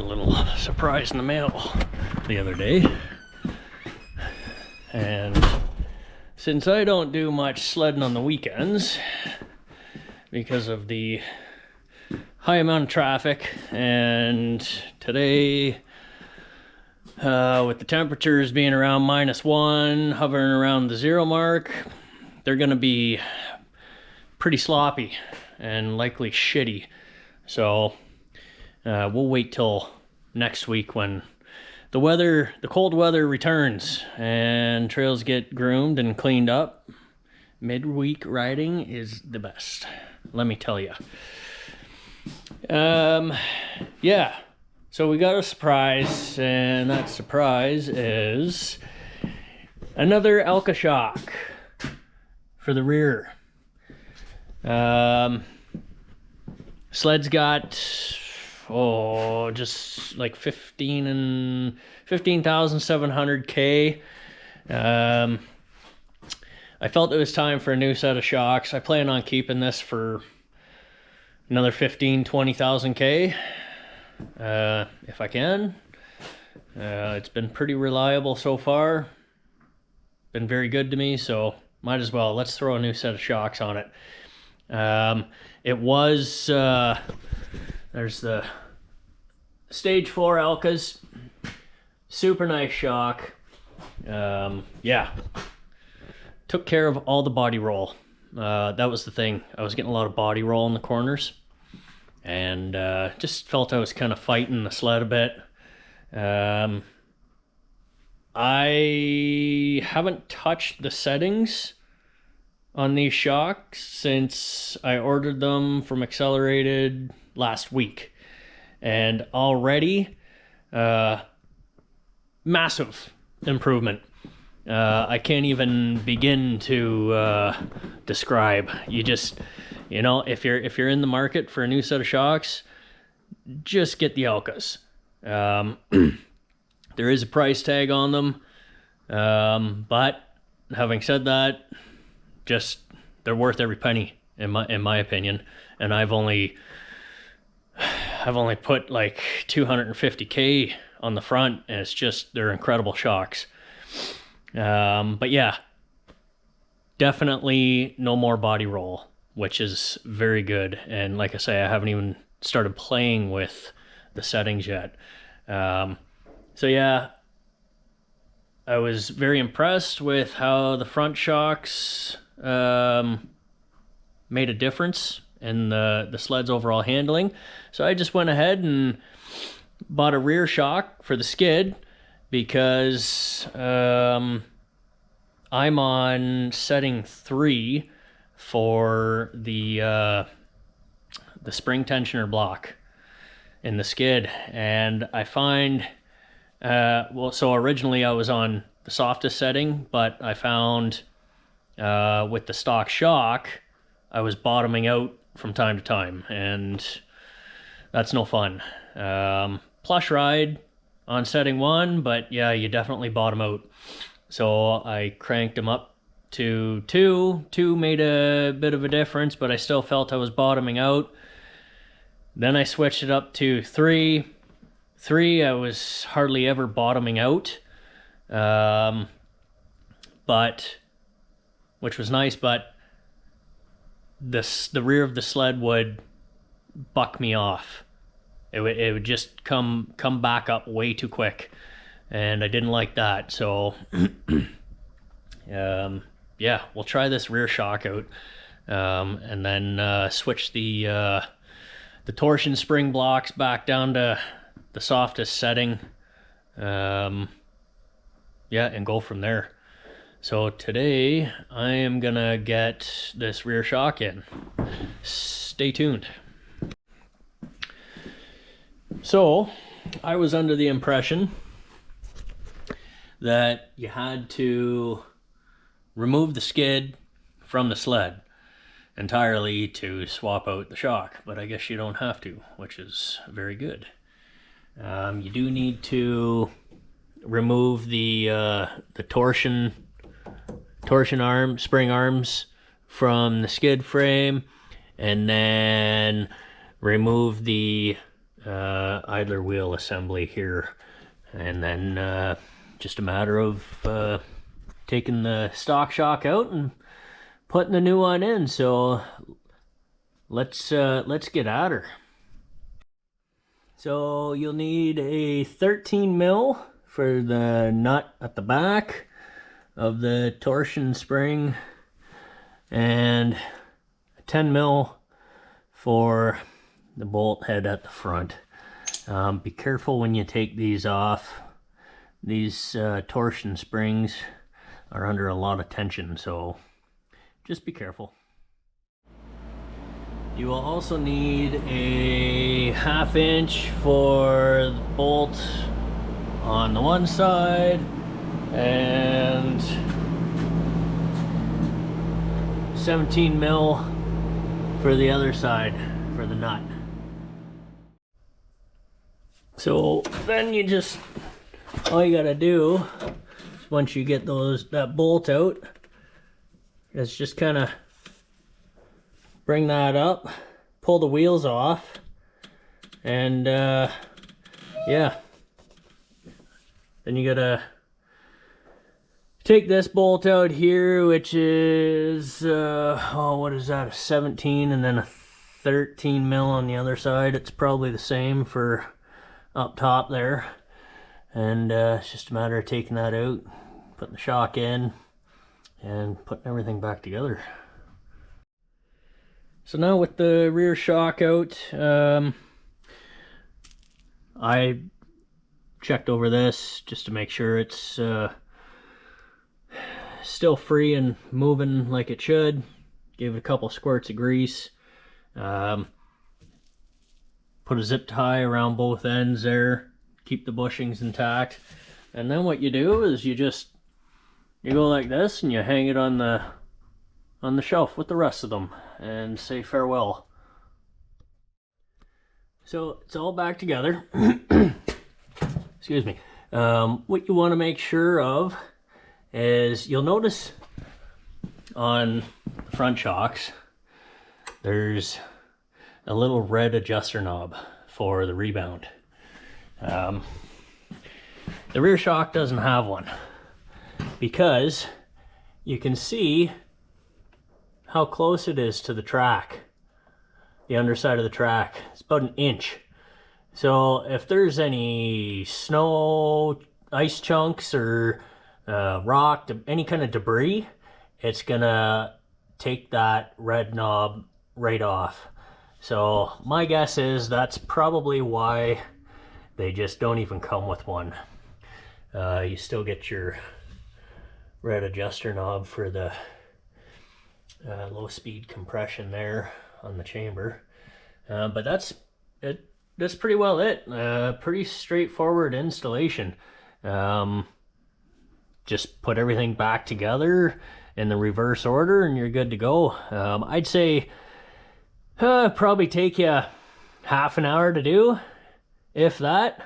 little surprise in the mail the other day. And since I don't do much sledding on the weekends because of the high amount of traffic, and today with the temperatures being around -1, hovering around the 0 mark, they're gonna be pretty sloppy and likely shitty. So we'll wait till next week when the cold weather returns and trails get groomed and cleaned up. Midweek riding is the best, let me tell you. Yeah, so we got a surprise, and that surprise is another Elka shock for the rear. Sled's got just like 15,700 K. I felt it was time for a new set of shocks. I plan on keeping this for another 15,000-20,000 K if I can. It's been pretty reliable so far, been very good to me, so might as well. Let's throw a new set of shocks on it. It was there's the Stage 4 Elkas, super nice shock. Yeah, took care of all the body roll. That was the thing. I was getting a lot of body roll in the corners, and just felt I was kind of fighting the sled a bit. I haven't touched the settings on these shocks since I ordered them from Accelerated last week, and already massive improvement. I can't even begin to describe. You know, if you're in the market for a new set of shocks, just get the Elkas. There is a price tag on them, but having said that, they're worth every penny in my opinion. And I've only put like 250K on the front, and they're incredible shocks. But yeah, definitely no more body roll, which is very good. And like I say, I haven't even started playing with the settings yet. So yeah, I was very impressed with how the front shocks made a difference in the sled's overall handling. So I just went ahead and bought a rear shock for the skid, because I'm on setting 3 for the spring tensioner block in the skid, and I find so originally I was on the softest setting, but I found with the stock shock I was bottoming out from time to time, and that's no fun. Plush ride on setting 1, but yeah, you definitely bottom out. So I cranked them up to 2. 2 made a bit of a difference, but I still felt I was bottoming out. Then I switched it up to 3. 3, I was hardly ever bottoming out, which was nice, but the rear of the sled would buck me off. It would just come back up way too quick, and I didn't like that. So yeah, we'll try this rear shock out, and then switch the torsion spring blocks back down to the softest setting, yeah, and go from there. So today I am gonna get this rear shock in. Stay tuned. So I was under the impression that you had to remove the skid from the sled entirely to swap out the shock, but I guess you don't have to, which is very good. You do need to remove the torsion spring arms from the skid frame, and then remove the idler wheel assembly here, and then just a matter of taking the stock shock out and putting the new one in. So let's get at her. So you'll need a 13 mil for the nut at the back of the torsion spring, and a 10 mil for the bolt head at the front. Be careful when you take these off. These torsion springs are under a lot of tension, so just be careful. You will also need a 1/2 inch for the bolt on the one side and 17 mil for the other side for the nut. So then you just, all you gotta do is once you get that bolt out, is just kind of bring that up, pull the wheels off, and yeah, then you gotta take this bolt out here, which is what is that, a 17 and then a 13 mil on the other side. It's probably the same for up top there, and it's just a matter of taking that out, putting the shock in, and putting everything back together. So now with the rear shock out, I checked over this just to make sure it's still free and moving like it should. Gave it a couple squirts of grease. Put a zip tie around both ends there, keep the bushings intact. And then what you do is you go like this and you hang it on the shelf with the rest of them and say farewell. So it's all back together. Excuse me. What you want to make sure of is, you'll notice on the front shocks there's a little red adjuster knob for the rebound. The rear shock doesn't have one because you can see how close it is to the track, the underside of the track. It's about 1 inch. So if there's any snow, ice chunks, or rock, any kind of debris, it's gonna take that red knob right off. So my guess is that's probably why they just don't even come with one. You still get your red adjuster knob for the low speed compression there on the chamber, but that's it. That's pretty well it. Pretty straightforward installation. Just put everything back together in the reverse order and you're good to go. I'd say probably take you half an hour to do, if that.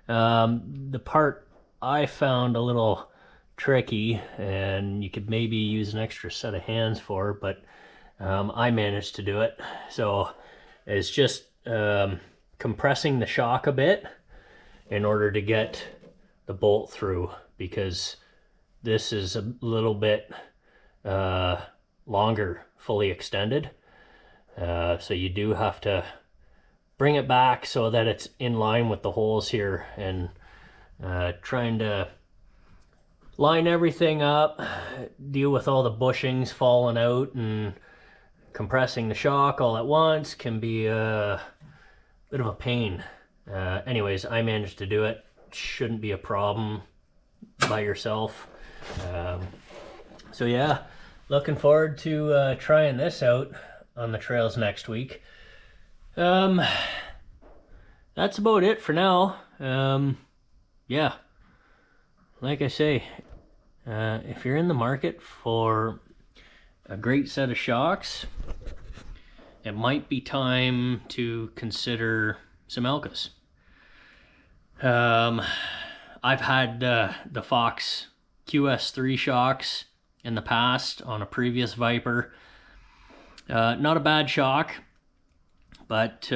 The part I found a little tricky, and you could maybe use an extra set of hands for, but I managed to do it. So it's just compressing the shock a bit in order to get the bolt through, because this is a little bit longer, fully extended. So you do have to bring it back so that it's in line with the holes here, and trying to line everything up, deal with all the bushings falling out, and compressing the shock all at once can be a bit of a pain. Anyways, I managed to do it. Shouldn't be a problem by yourself. So yeah, looking forward to trying this out on the trails next week. That's about it for now. Yeah, like I say, if you're in the market for a great set of shocks, it might be time to consider some Elkas. I've had the Fox QS3 shocks in the past on a previous Viper. Not a bad shock, but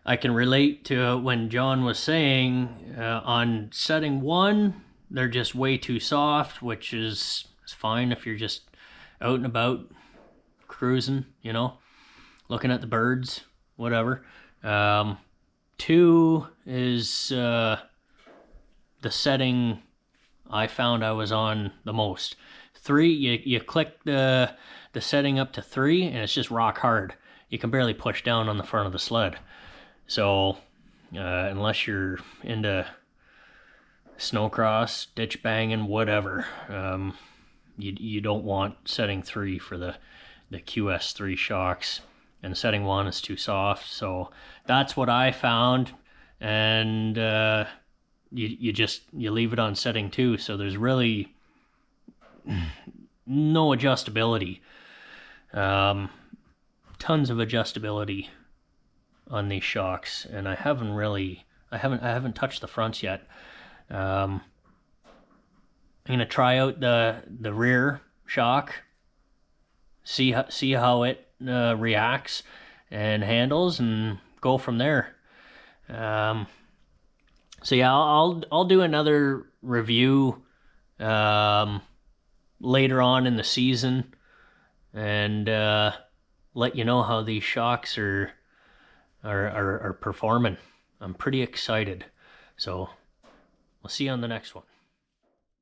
I can relate to when John was saying on setting 1, they're just way too soft, which is fine if you're just out and about cruising, you know, looking at the birds, whatever. 2 is the setting I found I was on the most. 3, you click the setting up to 3 and it's just rock hard. You can barely push down on the front of the sled. So unless you're into snowcross, ditch banging, whatever, you don't want setting 3 for the QS3 shocks, and setting 1 is too soft. So that's what I found, and you leave it on setting 2, so there's really no adjustability. Tons of adjustability on these shocks, and I haven't touched the fronts yet. I'm gonna try out the rear shock, see how it reacts and handles, and go from there. So yeah, I'll do another review later on in the season, and let you know how these shocks are performing. I'm pretty excited. So we'll see you on the next one.